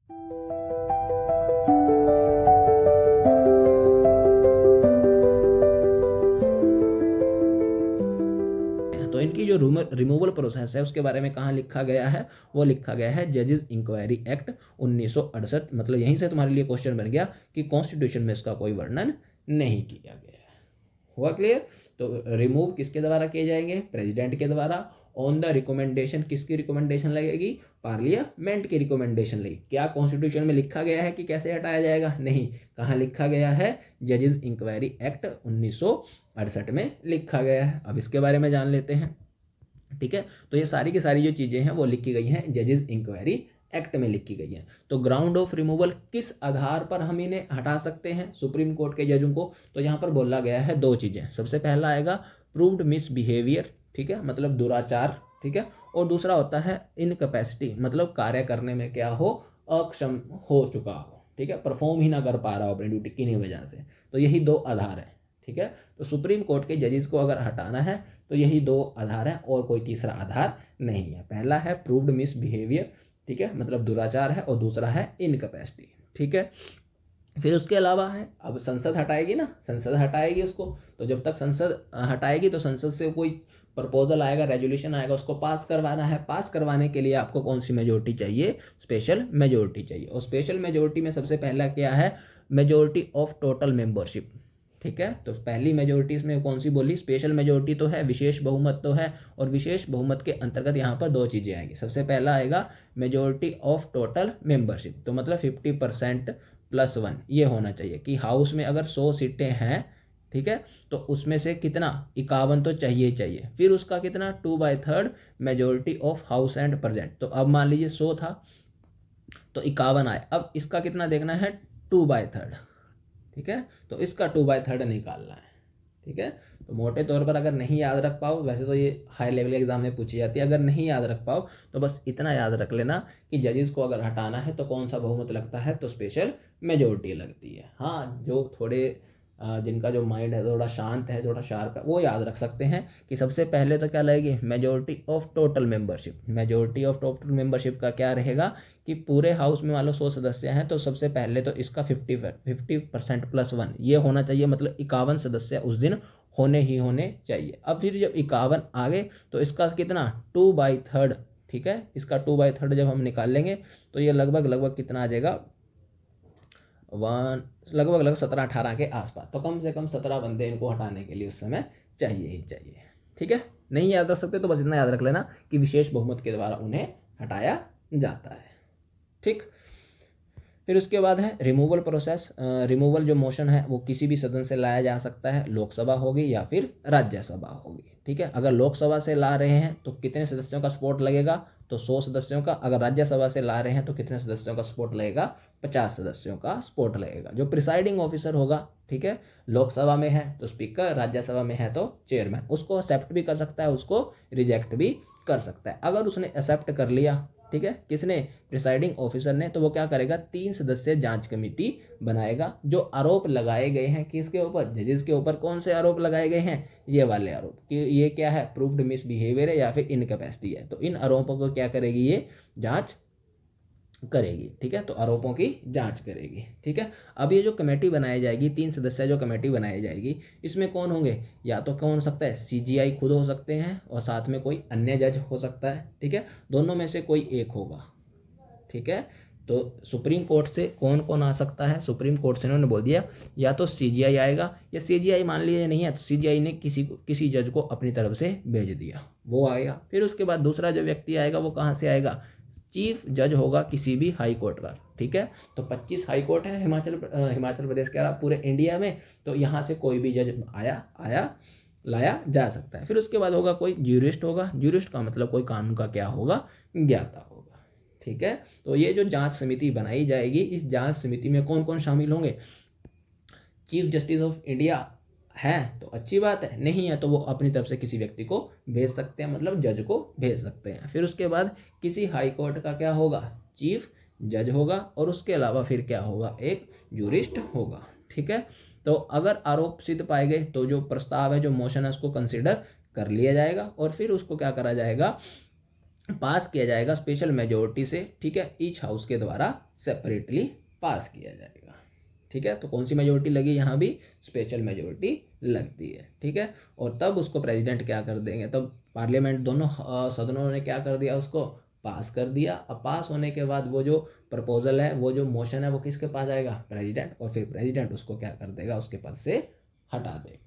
तो इनकी जो रिमूवल प्रोसेस है उसके बारे में कहाँ लिखा गया है, वो लिखा गया है जजेस इंक्वायरी एक्ट 1968। मतलब यहीं से तुम्हारे लिए क्वेश्चन बन गया कि कॉन्स्टिट्यूशन में इसका कोई वर्णन नहीं किया गया है। हुआ क्लियर? तो रिमूव किसके द्वारा किए जाएंगे? प्रेसिडेंट के द्वारा। ऑन द रिकमेंडेशन, किसकी रिकमेंडेशन लगेगी? पार्लियामेंट की रिकमेंडेशन लगेगी। क्या कॉन्स्टिट्यूशन में लिखा गया है कि कैसे हटाया जाएगा? नहीं। कहाँ लिखा गया है? जजेस इंक्वायरी एक्ट 1968 में लिखा गया है। अब इसके बारे में जान लेते हैं। ठीक है, तो ये सारी की सारी जो चीज़ें हैं वो लिखी गई हैं जजेस इंक्वायरी एक्ट में लिखी गई है। तो ग्राउंड ऑफ रिमूवल, किस आधार पर हम इन्हें हटा सकते हैं सुप्रीम कोर्ट के जजों को? तो यहाँ पर बोला गया है दो चीज़ें। सबसे पहला आएगा प्रूव्ड मिसबिहेवियर, ठीक है, मतलब दुराचार, ठीक है, और दूसरा होता है इनकैपेसिटी, मतलब कार्य करने में क्या हो, अक्षम हो चुका हो, ठीक है, परफॉर्म ही ना कर पा रहा हो अपनी ड्यूटी किन्हीं वजह से। तो यही दो आधार है। ठीक है, तो सुप्रीम कोर्ट के जजेस को अगर हटाना है तो यही दो आधार है और कोई तीसरा आधार नहीं है। पहला है प्रूव्ड मिसबिहेवियर, ठीक है, मतलब दुराचार है, और दूसरा है इनकैपेसिटी। ठीक है, फिर उसके अलावा है, अब संसद हटाएगी ना, संसद हटाएगी उसको। तो जब तक संसद हटाएगी तो संसद से कोई प्रपोजल आएगा, रेजोल्यूशन आएगा, उसको पास करवाना है। पास करवाने के लिए आपको कौन सी मेजोरिटी चाहिए? स्पेशल मेजोरिटी चाहिए। और स्पेशल मेजोरिटी में सबसे पहला क्या है? Majority of total membership. ठीक है, तो पहली मेजोरिटी इसमें कौन सी बोली? स्पेशल मेजोरिटी तो है, विशेष बहुमत तो है, और विशेष बहुमत के अंतर्गत यहाँ पर दो चीज़ें आएंगी। सबसे पहला आएगा मेजोरिटी ऑफ टोटल मेंबरशिप, तो मतलब 50% +1 ये होना चाहिए कि हाउस में अगर 100 सीटें हैं, ठीक है, तो उसमें से कितना? 51 तो चाहिए ही चाहिए। फिर उसका कितना? 2/3 majority of house and present. तो अब मान लीजिए 100 था तो 51 आए, अब इसका कितना देखना है? 2/3। ठीक है, तो इसका 2/3 निकालना है। ठीक है, तो मोटे तौर पर अगर नहीं याद रख पाओ, वैसे तो ये हाई लेवल एग्जाम में पूछी जाती है, अगर नहीं याद रख पाओ तो बस इतना याद रख लेना कि जजेस को अगर हटाना है तो कौन सा बहुमत लगता है? तो स्पेशल मेजोरिटी लगती है। हाँ, जो थोड़े जिनका जो माइंड है थोड़ा शांत है, थोड़ा शार्प है, वो याद रख सकते हैं कि सबसे पहले तो क्या लगेगी? Majority of total membership. Majority of total membership का क्या रहेगा कि पूरे हाउस में मान लो 100 सदस्य हैं, तो सबसे पहले तो इसका 50% +1 ये होना चाहिए, मतलब 51 सदस्य उस दिन होने ही होने चाहिए। अब फिर जब 51 आ गए तो इसका कितना? 2/3। ठीक है, इसका 2/3 जब हम निकाल लेंगे तो ये लगभग कितना आ जाएगा? लगभग 17-18 के आसपास। तो कम से कम 17 बंदे इनको हटाने के लिए उस समय चाहिए ही चाहिए। ठीक है, नहीं याद रख सकते तो बस इतना याद रख लेना कि विशेष बहुमत के द्वारा उन्हें हटाया जाता है। ठीक, फिर उसके बाद है रिमूवल प्रोसेस। रिमूवल जो मोशन है वो किसी भी सदन से लाया जा सकता है, लोकसभा होगी या फिर राज्यसभा होगी। ठीक है, अगर लोकसभा से ला रहे हैं तो कितने सदस्यों का सपोर्ट लगेगा? तो 100 सदस्यों का। अगर राज्यसभा से ला रहे हैं तो कितने सदस्यों का सपोर्ट लगेगा? 50 सदस्यों का सपोर्ट लगेगा। जो प्रिसाइडिंग ऑफिसर होगा, ठीक है, लोकसभा में है तो स्पीकर, राज्यसभा में है तो चेयरमैन, उसको एक्सेप्ट भी कर सकता है, उसको रिजेक्ट भी कर सकता है। अगर उसने एक्सेप्ट कर लिया, ठीक है, किसने? प्रिसाइडिंग ऑफिसर ने, तो वो क्या करेगा? 3 सदस्यीय जांच कमेटी बनाएगा। जो आरोप लगाए गए हैं किसके ऊपर? जजेस के ऊपर। कौन से आरोप लगाए गए हैं? ये वाले आरोप कि ये क्या है? प्रूव्ड मिसबिहेवियर है या फिर इनकैपेसिटी है। तो इन आरोपों को क्या करेगी? ये जांच करेगी। ठीक है, तो आरोपों की जांच करेगी। ठीक है, अब ये जो कमेटी बनाई जाएगी, 3 सदस्य जो कमेटी बनाई जाएगी, इसमें कौन होंगे? या तो कौन हो सकता है? सीजीआई खुद हो सकते हैं और साथ में कोई अन्य जज हो सकता है। ठीक है, दोनों में से कोई एक होगा। ठीक है, तो सुप्रीम कोर्ट से कौन कौन आ सकता है? सुप्रीम कोर्ट से इन्होंने बोल दिया या तो सीजीआई आएगा, या सीजीआई मान लीजिए नहीं है तो सीजीआई ने किसी जज को अपनी तरफ से भेज दिया, वो आएगा। फिर उसके बाद दूसरा जो व्यक्ति आएगा वो कहाँ से आएगा? चीफ जज होगा किसी भी हाई कोर्ट का। ठीक है, तो 25 हाई कोर्ट है हिमाचल प्रदेश के अलावा पूरे इंडिया में, तो यहाँ से कोई भी जज लाया जा सकता है। फिर उसके बाद होगा कोई ज्यूरिस्ट होगा। ज्यूरिस्ट का मतलब कोई कानून का क्या होगा? ज्ञाता होगा। ठीक है, तो ये जो जांच समिति बनाई जाएगी, इस जांच समिति में कौन कौन शामिल होंगे? चीफ जस्टिस ऑफ इंडिया है तो अच्छी बात है, नहीं है तो वो अपनी तरफ से किसी व्यक्ति को भेज सकते हैं, मतलब जज को भेज सकते हैं। फिर उसके बाद किसी हाई कोर्ट का क्या होगा? चीफ जज होगा, और उसके अलावा फिर क्या होगा? एक जूरिस्ट होगा। ठीक है, तो अगर आरोप सिद्ध पाए गए तो जो प्रस्ताव है, जो मोशन है, उसको कंसिडर कर लिया जाएगा, और फिर उसको क्या करा जाएगा? पास किया जाएगा स्पेशल मेजोरिटी से, ठीक है, ईच हाउस के द्वारा सेपरेटली पास किया जाएगा, ठीक है। तो कौन सी मेजोरिटी लगी, यहाँ भी स्पेशल मेजोरिटी लगती है, ठीक है। और तब उसको प्रेसिडेंट क्या कर देंगे, तब पार्लियामेंट दोनों सदनों ने क्या कर दिया, उसको पास कर दिया। अब पास होने के बाद वो जो प्रपोजल है, वो जो मोशन है, वो किसके पास आएगा, प्रेसिडेंट, और फिर प्रेसिडेंट उसको क्या कर देगा, उसके पद से हटा देगा।